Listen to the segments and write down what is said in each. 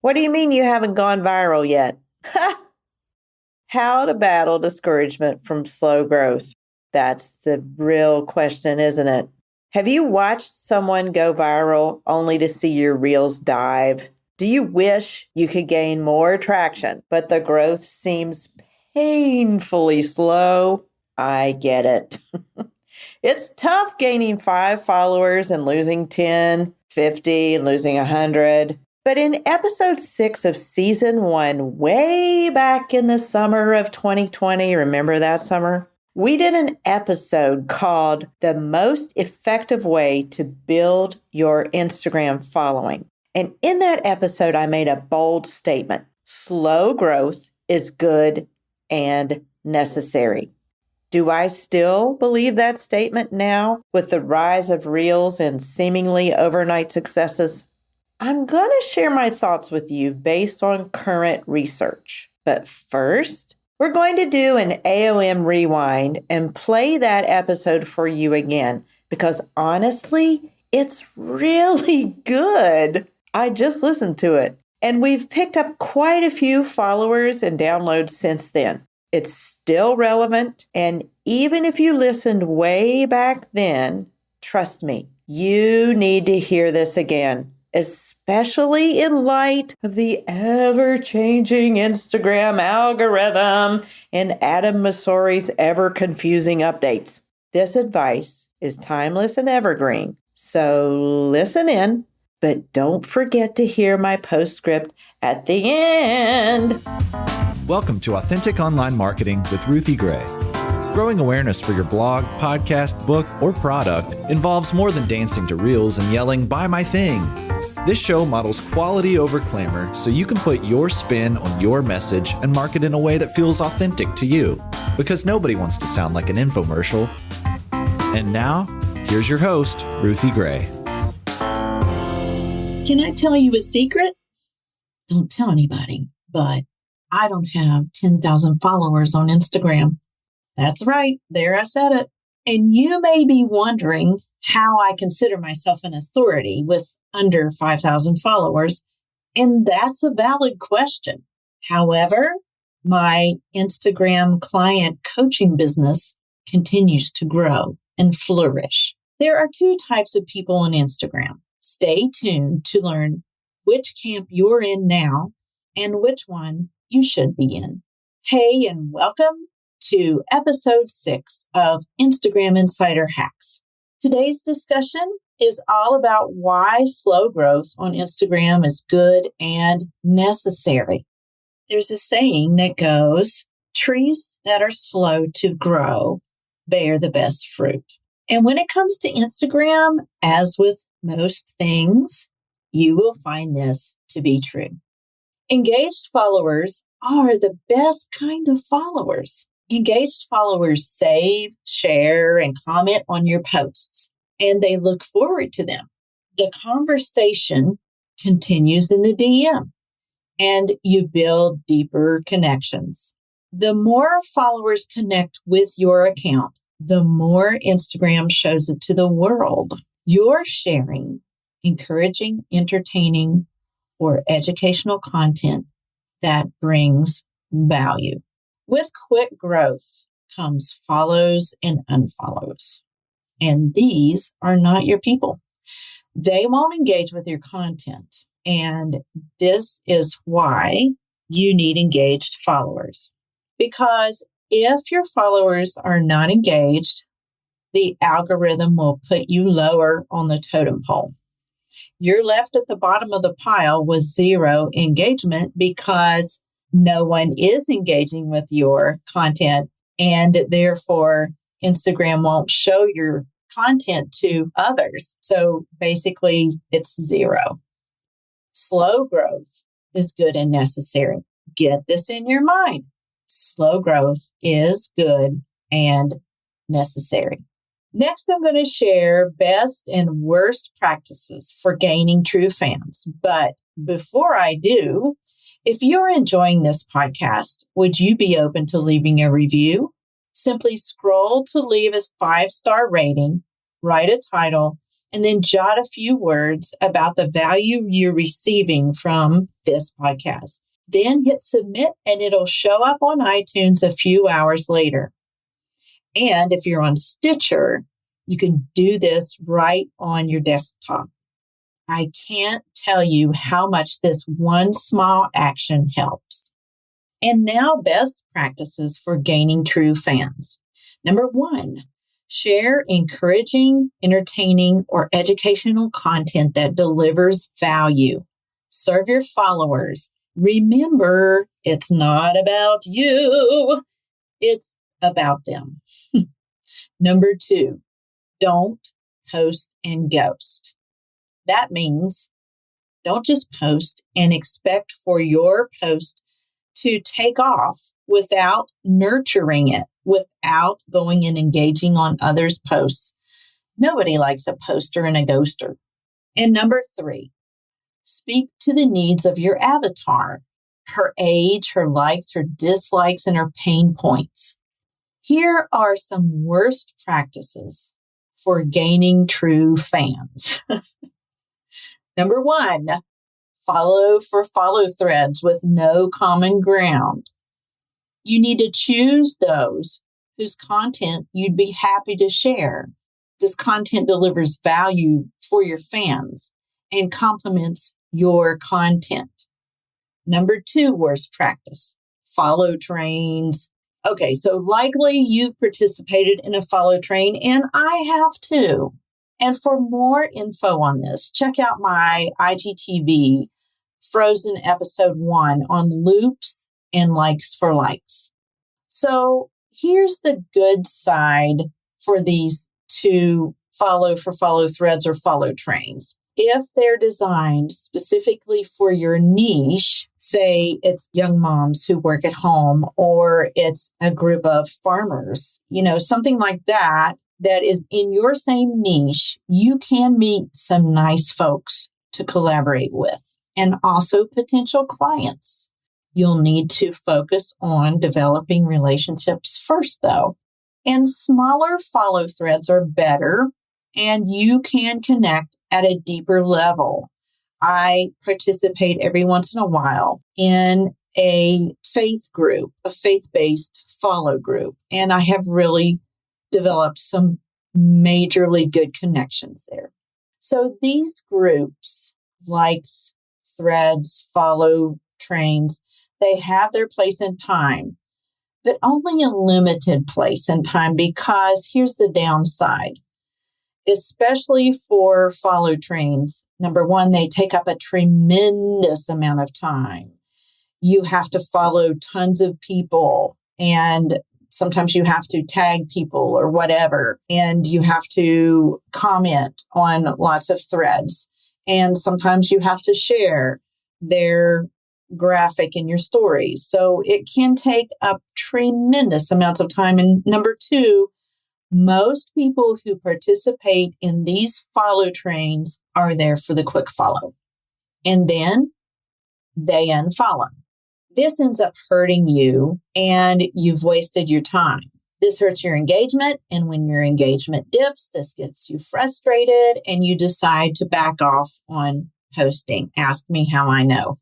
What do you mean you haven't gone viral yet? How to battle discouragement from slow growth. That's the real question, isn't it? Have you watched someone go viral only to see your reels dive? Do you wish you could gain more traction, but the growth seems painfully slow? I get it. It's tough gaining 5 followers and losing 10, 50 and losing 100. But in episode 6 of season 1, way back in the summer of 2020, remember that summer? We did an episode called The Most Effective Way to Build Your Instagram Following. And in that episode, I made a bold statement. Slow growth is good and necessary. Do I still believe that statement now with the rise of reels and seemingly overnight successes? I'm going to share my thoughts with you based on current research. But first, we're going to do an AOM rewind and play that episode for you again because honestly, it's really good. I just listened to it and we've picked up quite a few followers and downloads since then. It's still relevant, and even if you listened way back then, trust me, you need to hear this again, especially in light of the ever-changing Instagram algorithm and Adam Mosseri's ever-confusing updates. This advice is timeless and evergreen, so listen in, but don't forget to hear my postscript at the end. Welcome to Authentic Online Marketing with Ruthie Gray. Growing awareness for your blog, podcast, book, or product involves more than dancing to reels and yelling, "Buy my thing." This show models quality over clamor so you can put your spin on your message and market in a way that feels authentic to you, because nobody wants to sound like an infomercial. And now, here's your host, Ruthie Gray. Can I tell you a secret? Don't tell anybody, but I don't have 10,000 followers on Instagram. That's right. There, I said it. And you may be wondering how I consider myself an authority with under 5,000 followers. And that's a valid question. However, my Instagram client coaching business continues to grow and flourish. There are 2 types of people on Instagram. Stay tuned to learn which camp you're in now and which one you should be in. Hey, and welcome to episode 6 of Instagram Insider Hacks. Today's discussion is all about why slow growth on Instagram is good and necessary. There's a saying that goes, trees that are slow to grow bear the best fruit. And when it comes to Instagram, as with most things, you will find this to be true. Engaged followers are the best kind of followers. Engaged followers save, share, and comment on your posts, and they look forward to them. The conversation continues in the DM, and you build deeper connections. The more followers connect with your account, the more Instagram shows it to the world. You're sharing encouraging, entertaining, or educational content that brings value. With quick growth comes follows and unfollows. And these are not your people. They won't engage with your content. And this is why you need engaged followers. Because if your followers are not engaged, the algorithm will put you lower on the totem pole. You're left at the bottom of the pile with 0 engagement because no one is engaging with your content, and therefore Instagram won't show your content to others. So basically, it's 0. Slow growth is good and necessary. Get this in your mind. Slow growth is good and necessary. Next, I'm going to share best and worst practices for gaining true fans. But before I do, if you're enjoying this podcast, would you be open to leaving a review? Simply scroll to leave a 5-star rating, write a title, and then jot a few words about the value you're receiving from this podcast. Then hit submit and it'll show up on iTunes a few hours later. And if you're on Stitcher, you can do this right on your desktop. I can't tell you how much this one small action helps. And now, best practices for gaining true fans. Number 1, share encouraging, entertaining, or educational content that delivers value. Serve your followers. Remember, it's not about you. It's about them. Number 2, don't post and ghost. That means don't just post and expect for your post to take off without nurturing it, without going and engaging on others' posts. Nobody likes a poster and a ghoster. And number 3, speak to the needs of your avatar, her age, her likes, her dislikes, and her pain points. Here are some worst practices for gaining true fans. Number 1, follow for follow threads with no common ground. You need to choose those whose content you'd be happy to share. This content delivers value for your fans and complements your content. Number 2, worst practice, follow trains. Okay, so likely you've participated in a follow train, and I have too. And for more info on this, check out my IGTV Frozen episode 1 on loops and likes for likes. So here's the good side for these 2 follow for follow threads or follow trains. If they're designed specifically for your niche, say it's young moms who work at home, or it's a group of farmers, something like that, that is in your same niche, you can meet some nice folks to collaborate with, and also potential clients. You'll need to focus on developing relationships first, though. And smaller follow threads are better, and you can connect at a deeper level. I participate every once in a while in a faith group, a faith-based follow group, and I have really developed some majorly good connections there. So these groups, likes, threads, follow trains, they have their place and time, but only a limited place and time, because here's the downside. Especially for follow trains. Number 1, they take up a tremendous amount of time. You have to follow tons of people, and sometimes you have to tag people or whatever, and you have to comment on lots of threads. And sometimes you have to share their graphic in your stories. So it can take up tremendous amounts of time. And number 2, most people who participate in these follow trains are there for the quick follow, and then they unfollow. This ends up hurting you, and you've wasted your time. This hurts your engagement, and when your engagement dips, this gets you frustrated, and you decide to back off on posting. Ask me how I know.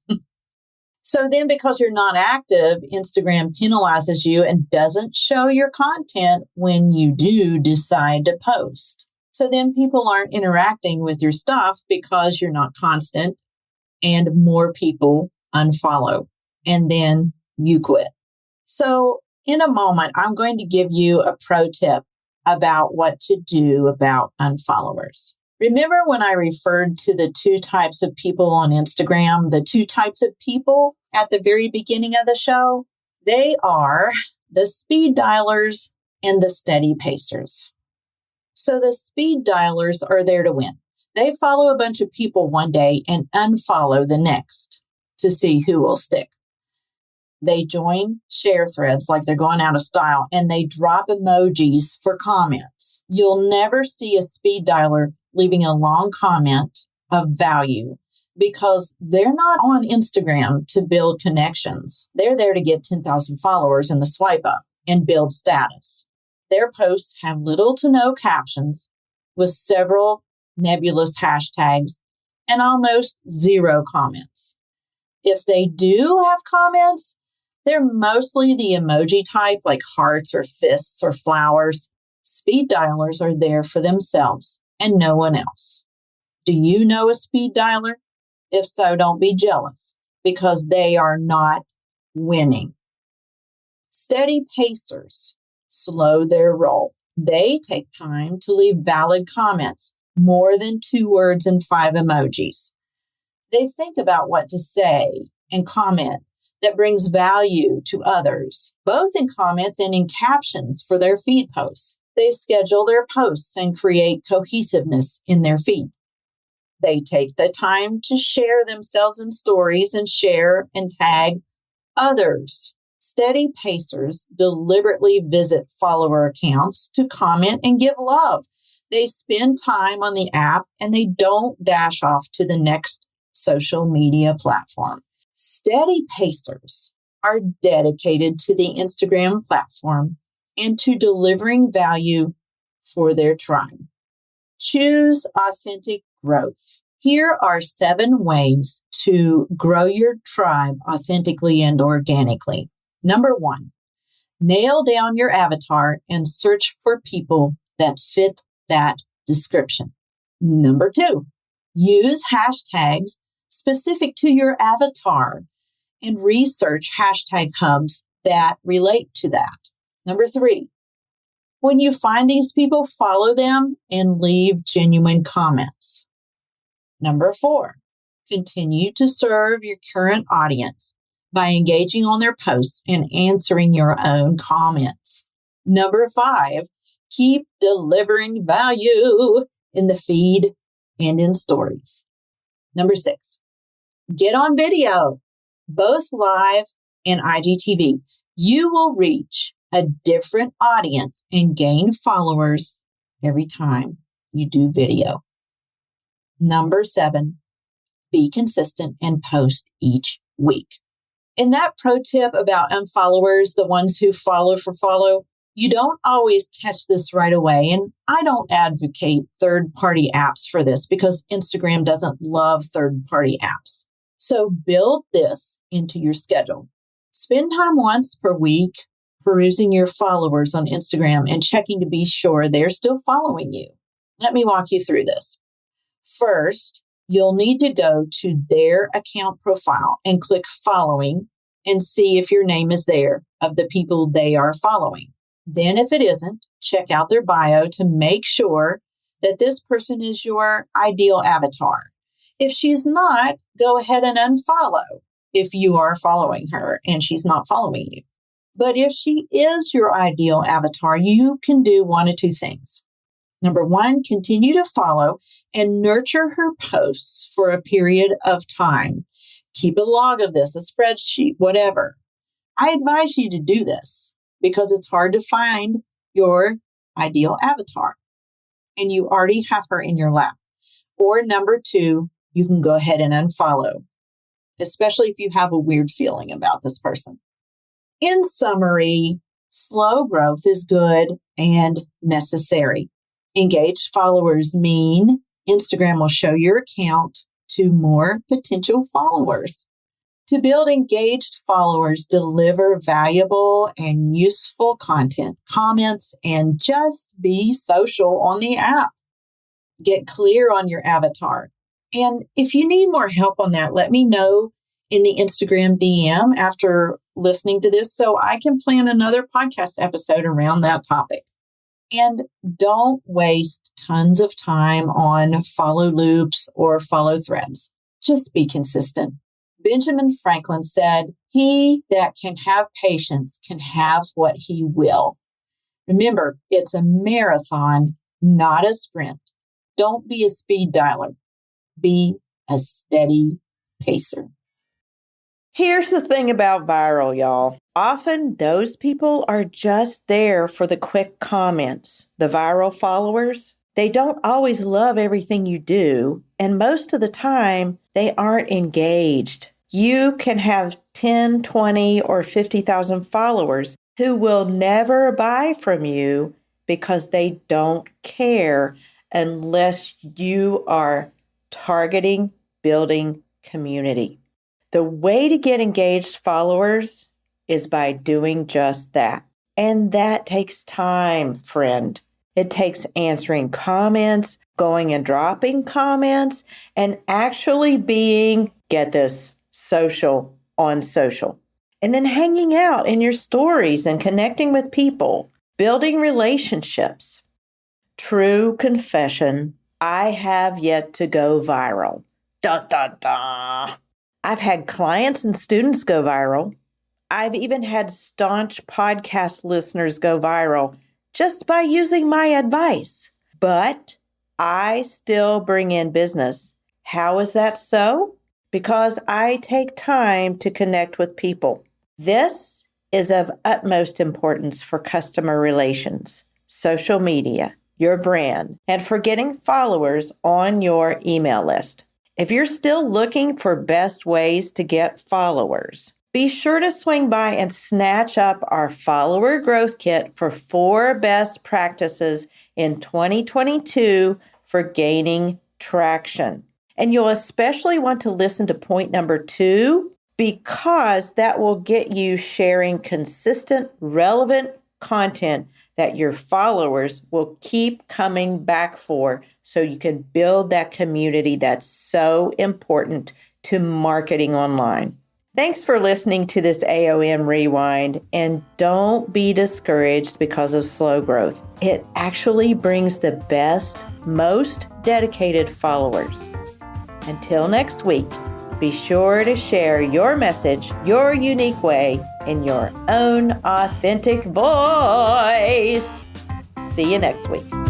So then, because you're not active, Instagram penalizes you and doesn't show your content when you do decide to post. So then people aren't interacting with your stuff because you're not constant, and more people unfollow, and then you quit. So in a moment, I'm going to give you a pro tip about what to do about unfollowers. Remember when I referred to the 2 types of people on Instagram, the 2 types of people at the very beginning of the show? They are the speed dialers and the steady pacers. So the speed dialers are there to win. They follow a bunch of people one day and unfollow the next to see who will stick. They join share threads like they're going out of style, and they drop emojis for comments. You'll never see a speed dialer leaving a long comment of value, because they're not on Instagram to build connections. They're there to get 10,000 followers in the swipe up and build status. Their posts have little to no captions with several nebulous hashtags, and almost zero comments. If they do have comments, they're mostly the emoji type like hearts or fists or flowers. Speed dialers are there for themselves and no one else. Do you know a speed dialer? If so, don't be jealous because they are not winning. Steady pacers slow their roll. They take time to leave valid comments, more than 2 words and 5 emojis. They think about what to say and comment that brings value to others, both in comments and in captions for their feed posts. They schedule their posts and create cohesiveness in their feed. They take the time to share themselves in stories and share and tag others. Steady pacers deliberately visit follower accounts to comment and give love. They spend time on the app and they don't dash off to the next social media platform. Steady pacers are dedicated to the Instagram platform and to delivering value for their tribe. Choose authentic growth. Here are 7 ways to grow your tribe authentically and organically. Number 1, nail down your avatar and search for people that fit that description. Number 2, use hashtags specific to your avatar and research hashtag hubs that relate to that. Number 3, when you find these people, follow them and leave genuine comments. Number 4, continue to serve your current audience by engaging on their posts and answering your own comments. Number 5, keep delivering value in the feed and in stories. Number 6, get on video, both live and IGTV. You will reach a different audience and gain followers every time you do video. Number 7, be consistent and post each week. In that pro tip about unfollowers, the ones who follow for follow, you don't always catch this right away. And I don't advocate third-party apps for this because Instagram doesn't love third-party apps. So build this into your schedule. Spend time once per week perusing your followers on Instagram and checking to be sure they're still following you. Let me walk you through this. First, you'll need to go to their account profile and click following and see if your name is there of the people they are following. Then if it isn't, check out their bio to make sure that this person is your ideal avatar. If she's not, go ahead and unfollow if you are following her and she's not following you. But if she is your ideal avatar, you can do one of 2 things. Number 1, continue to follow and nurture her posts for a period of time. Keep a log of this, a spreadsheet, whatever. I advise you to do this because it's hard to find your ideal avatar and you already have her in your lap. Or number 2, you can go ahead and unfollow, especially if you have a weird feeling about this person. In summary, slow growth is good and necessary. Engaged followers mean Instagram will show your account to more potential followers. To build engaged followers, deliver valuable and useful content, comments, and just be social on the app. Get clear on your avatar. And if you need more help on that, let me know in the Instagram DM after listening to this so I can plan another podcast episode around that topic. And don't waste tons of time on follow loops or follow threads. Just be consistent. Benjamin Franklin said, "He that can have patience can have what he will." Remember, it's a marathon, not a sprint. Don't be a speed dialer. Be a steady pacer. Here's the thing about viral, y'all. Often those people are just there for the quick comments. The viral followers, they don't always love everything you do, and most of the time, they aren't engaged. You can have 10, 20, or 50,000 followers who will never buy from you because they don't care unless you are targeting building community. The way to get engaged followers is by doing just that. And that takes time, friend. It takes answering comments, going and dropping comments, and actually being, get this, social on social. And then hanging out in your stories and connecting with people, building relationships. True confession, I have yet to go viral. Dun, dun, dun. I've had clients and students go viral. I've even had staunch podcast listeners go viral just by using my advice. But I still bring in business. How is that so? Because I take time to connect with people. This is of utmost importance for customer relations, social media, your brand, and for getting followers on your email list. If you're still looking for best ways to get followers, be sure to swing by and snatch up our follower growth kit for 4 best practices in 2022 for gaining traction. And you'll especially want to listen to point number 2 because that will get you sharing consistent, relevant content that your followers will keep coming back for so you can build that community that's so important to marketing online. Thanks for listening to this AOM Rewind, and don't be discouraged because of slow growth. It actually brings the best, most dedicated followers. Until next week, be sure to share your message your unique way in your own authentic voice. See you next week.